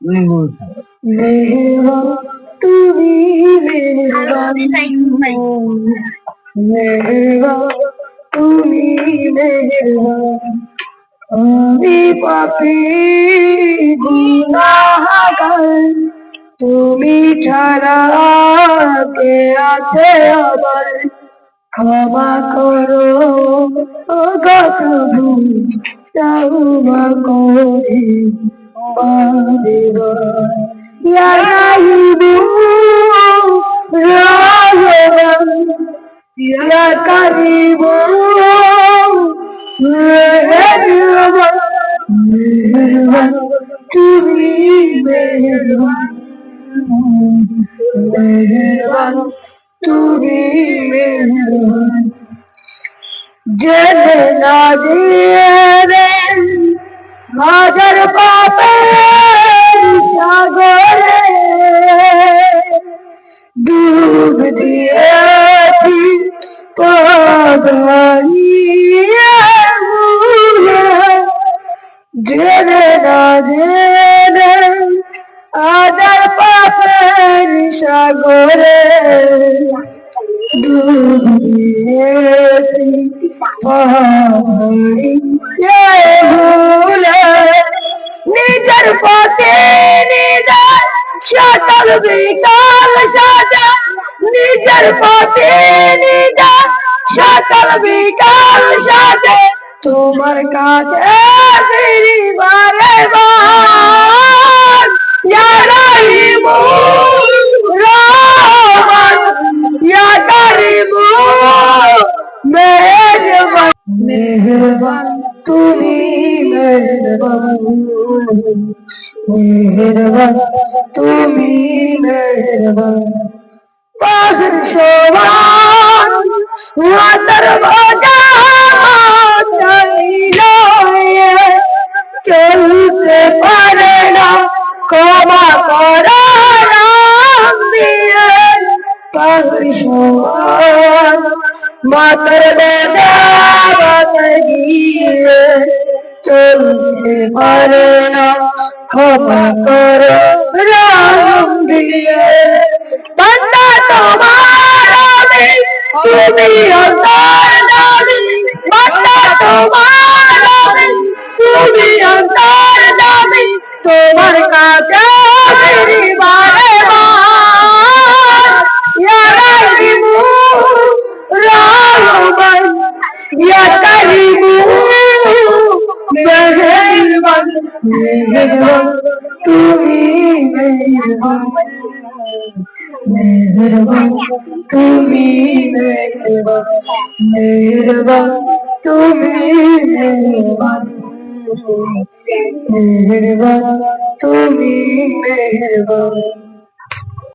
মেহেরবান তুমি মেহেরবান মেহেরবান তুমি মেহেরবান আমি পাপী গুনাহগার তুমি ছাড়া কে আছে আবার ক্ষমা করো ও গো প্রভু তওবা করি ইয়া রাহিবু রাহমান ইয়া কারিমু মেহেরবান মেহেরবান তুমি মেহেরবান মেহেরবান তুমি মেহেরবান জেনে না দিয়ে হাজার পাপের সাগরে ডুব দিয়েছি পদারিয়ে ভুলে জেনে না জেনে হাজার পাপের সাগরে ডুব দিয়েছি পদারিয়ে ভুলে নিজের পথে নিজের সকল বিকাল সাজা নিজের পথে নিজের সকল বিকাল সাজে তোমার কাছে ফিরি বারে বার ইয়া রাহিমু রহমান ইয়া কারিমু মেহেরবান মেহেরবান তুমি মেহেরবান মেহেরবান তুমি মেহেরবান পাহাড় সমান ওয়াতার বাজা চলতে পারে না ক্ষমা করার নাম দিয়ে পাহাড় সমান মাতার বেদা গিয়ে চলতে পারে না ক্ষমা করো রাম দিয়ে বান্দা তোমার আমি তুমি অন্তর দাবি বান্দা তোমার আমি তুমি অন্তর দাবি তোমার কাছে ফিরি বারে বার ইয়া রাহিমু রহমান ইয়া কারিমু মেহেরবান মেহেরবান তুমি মেহেরবান মেহেরবান তুমি মেহেরবান মেহেরবান তুমি মেহেরবান মেহেরবান তুমি মেহেরবান